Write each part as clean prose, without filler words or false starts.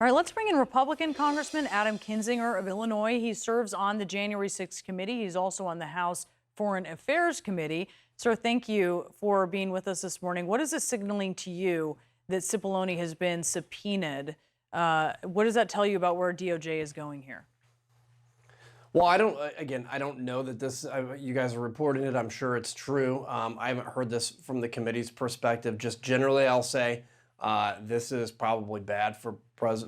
All right, let's bring in Republican Congressman Adam Kinzinger of Illinois. He serves on the January 6th committee. He's also on the House Foreign Affairs Committee. Sir, thank you for being with us this morning. What is this signaling to you that Cipollone has been subpoenaed? What does that tell you about where DOJ is going here? Well, I don't know that this, you guys are reporting it. I'm sure it's true. I haven't heard this from the committee's perspective. Just generally, I'll say this is probably bad for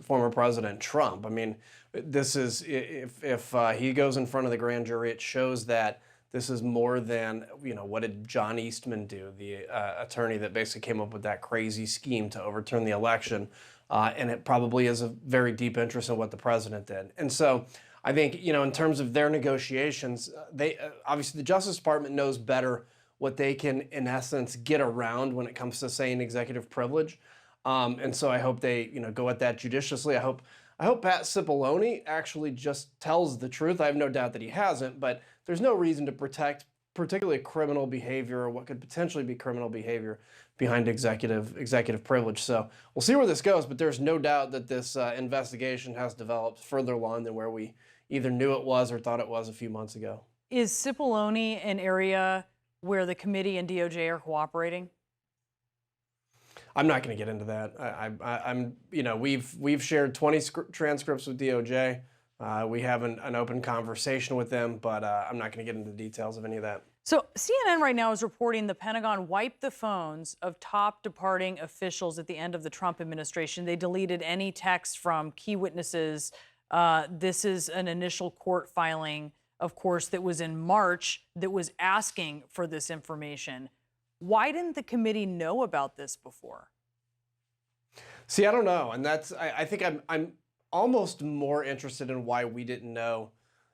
former President Trump. I mean, this is, if he goes in front of the grand jury, it shows that this is more than, what did John Eastman do, the attorney that basically came up with that crazy scheme to overturn the election. And it probably is a very deep interest in what the president did. And so I think, in terms of their negotiations, they obviously the Justice Department knows better what they can, in essence, get around when it comes to saying executive privilege. And so I hope they, go at that judiciously. I hope Pat Cipollone actually just tells the truth. I have no doubt that he hasn't, but there's no reason to protect particularly criminal behavior or what could potentially be criminal behavior behind executive privilege. So we'll see where this goes, but there's no doubt that this investigation has developed further along than where we either knew it was or thought it was a few months ago. Is Cipollone an area where the committee and DOJ are cooperating? I'm not going to get into that. We've shared 20 transcripts with DOJ. We have an open conversation with them, but I'm not going to get into the details of any of that. So CNN right now is reporting the Pentagon wiped the phones of top departing officials at the end of the Trump administration. They deleted any text from key witnesses. This is an initial court filing, of course, that was in March that was asking for this information. Why didn't the committee know about this before? See, I don't know. And I think I'm almost more interested in why we didn't know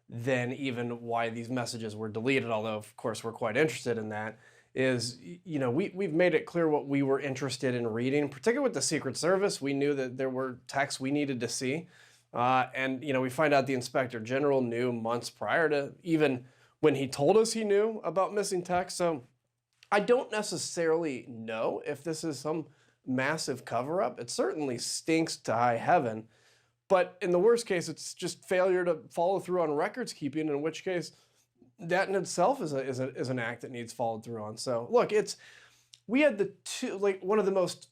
than even why these messages were deleted, although of course we're quite interested in that, is, we've made it clear what we were interested in reading, particularly with the Secret Service. We knew that there were texts we needed to see. And we find out the Inspector General knew months prior to even when he told us he knew about missing texts. So I don't necessarily know if this is some massive cover-up. It certainly stinks to high heaven. But in the worst case, it's just failure to follow through on records keeping, in which case that in itself is an act that needs followed through on. So look, we had one of the most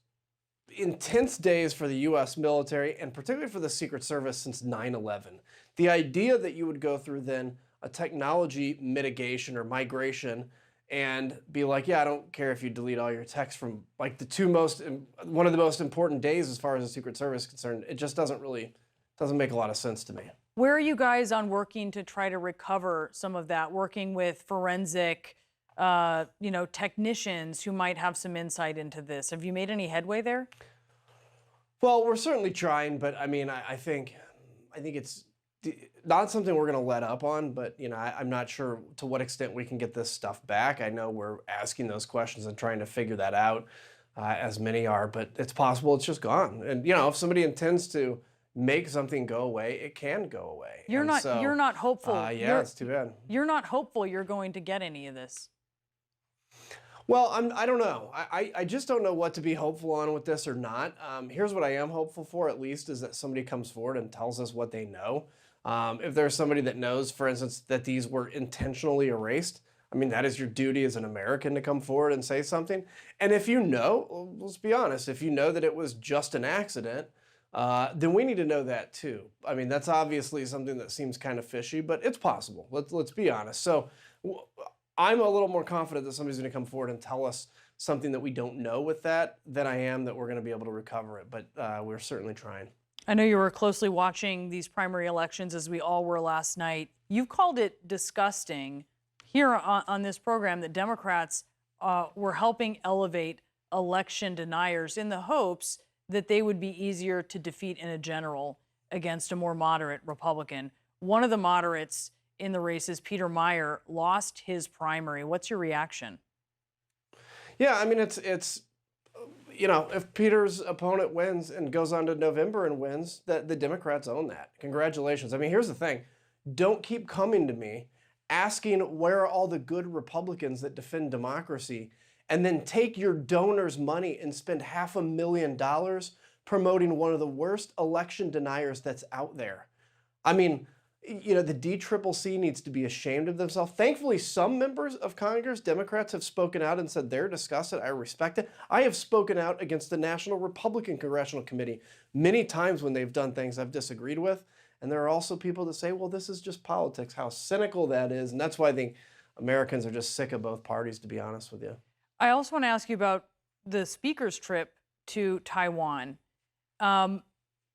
intense days for the U.S. military and particularly for the Secret Service since 9/11. The idea that you would go through then a technology mitigation or migration and be like, yeah, I don't care if you delete all your text from like one of the most important days as far as the Secret Service is concerned. It just doesn't make a lot of sense to me. Where are you guys on working to try to recover some of that, working with forensic, technicians who might have some insight into this? Have you made any headway there? Well, we're certainly trying, but I mean, I think it's not something we're going to let up on, but I'm not sure to what extent we can get this stuff back. I know we're asking those questions and trying to figure that out, as many are, but it's possible it's just gone. And if somebody intends to make something go away, it can go away. You're not hopeful. Yeah, it's too bad. You're not hopeful you're going to get any of this. Well, I don't know. I just don't know what to be hopeful on with this or not. Here's what I am hopeful for, at least, is that somebody comes forward and tells us what they know. If there's somebody that knows, for instance, that these were intentionally erased, I mean, that is your duty as an American to come forward and say something. And if let's be honest, if you know that it was just an accident, then we need to know that too. I mean, that's obviously something that seems kind of fishy, but it's possible. Let's be honest. So I'm a little more confident that somebody's going to come forward and tell us something that we don't know with that than I am that we're going to be able to recover it. But we're certainly trying. I know you were closely watching these primary elections, as we all were last night. You've called it disgusting here on this program that Democrats were helping elevate election deniers in the hopes that they would be easier to defeat in a general against a more moderate Republican. One of the moderates in the races, Peter Meijer, lost his primary. What's your reaction? Yeah, I mean, it's if Peter's opponent wins and goes on to November and wins, that the Democrats own that. Congratulations. I mean, here's the thing. Don't keep coming to me asking where are all the good Republicans that defend democracy, and then take your donors' money and spend $500,000 promoting one of the worst election deniers that's out there. I mean, you know, the DCCC needs to be ashamed of themselves. Thankfully, some members of Congress, Democrats, have spoken out and said they're disgusted. I respect it. I have spoken out against the National Republican Congressional Committee many times when they've done things I've disagreed with. And there are also people that say, well, this is just politics, how cynical that is. And that's why I think Americans are just sick of both parties, to be honest with you. I also want to ask you about the speaker's trip to Taiwan.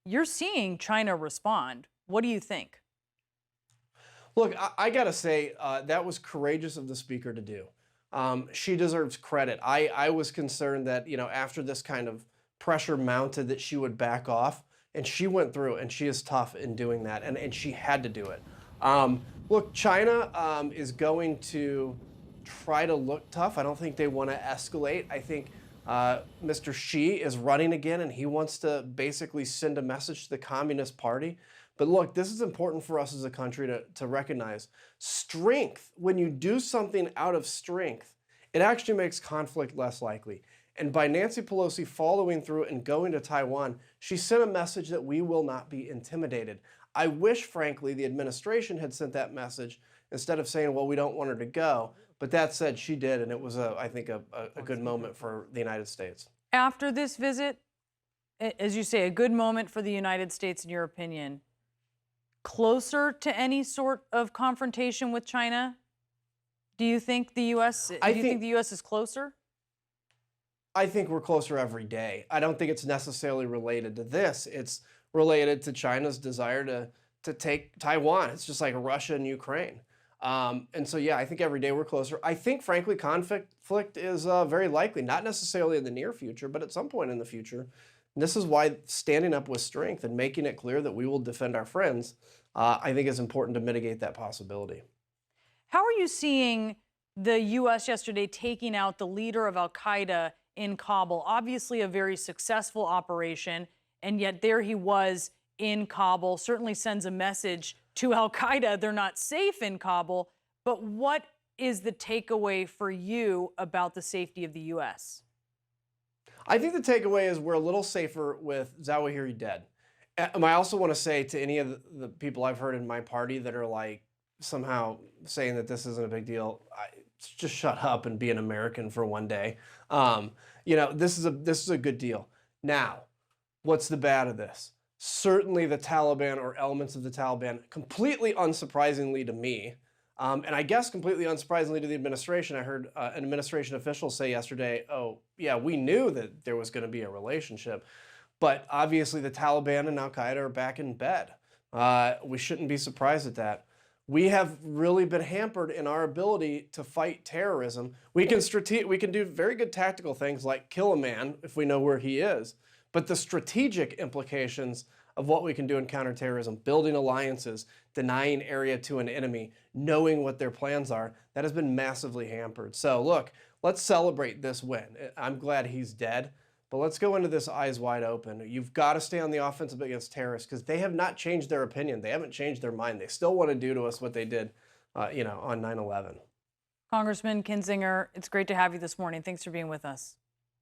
You're seeing China respond. What do you think? Look, I got to say, that was courageous of the speaker to do. She deserves credit. I was concerned that, you know, after this kind of pressure mounted, that she would back off. And she went through, and she is tough in doing that, and she had to do it. Look, China is going to try to look tough. I don't think they want to escalate. I think Mr. Xi is running again, and he wants to basically send a message to the Communist Party. But look, this is important for us as a country to recognize. Strength, when you do something out of strength, it actually makes conflict less likely. And by Nancy Pelosi following through and going to Taiwan, she sent a message that we will not be intimidated. I wish, frankly, the administration had sent that message instead of saying, well, we don't want her to go. But that said, she did, and it was, I think, a good moment for the United States. After this visit, as you say, a good moment for the United States, in your opinion, closer to any sort of confrontation with China? Do you think the U.S. think the U.S. is closer? I think we're closer every day. I don't think it's necessarily related to this. It's related to China's desire to take Taiwan. It's just like Russia and Ukraine. And so, yeah, I think every day we're closer. I think, frankly, conflict is very likely, not necessarily in the near future, but at some point in the future. And this is why standing up with strength and making it clear that we will defend our friends, I think is important to mitigate that possibility. How are you seeing the U.S. yesterday taking out the leader of al-Qaeda in Kabul? Obviously a very successful operation, and yet there he was in Kabul. Certainly sends a message to al-Qaeda they're not safe in Kabul. But what is the takeaway for you about the safety of the U.S.? I think the takeaway is we're a little safer with Zawahiri dead. I also want to say to any of the people I've heard in my party that are like somehow saying that this isn't a big deal, just shut up and be an American for one day. You know, this is a good deal. Now, what's the bad of this? Certainly the Taliban or elements of the Taliban, completely unsurprisingly to me, and I guess completely unsurprisingly to the administration. I heard an administration official say yesterday, oh, yeah, we knew that there was going to be a relationship, but obviously the Taliban and al-Qaeda are back in bed. We shouldn't be surprised at that. We have really been hampered in our ability to fight terrorism. We can do very good tactical things like kill a man if we know where he is, but the strategic implications of what we can do in counterterrorism, building alliances, denying area to an enemy, knowing what their plans are, that has been massively hampered. So look, let's celebrate this win. I'm glad he's dead, but let's go into this eyes wide open. You've got to stay on the offensive against terrorists because they have not changed their opinion. They haven't changed their mind. They still want to do to us what they did, on 9/11. Congressman Kinzinger, it's great to have you this morning. Thanks for being with us.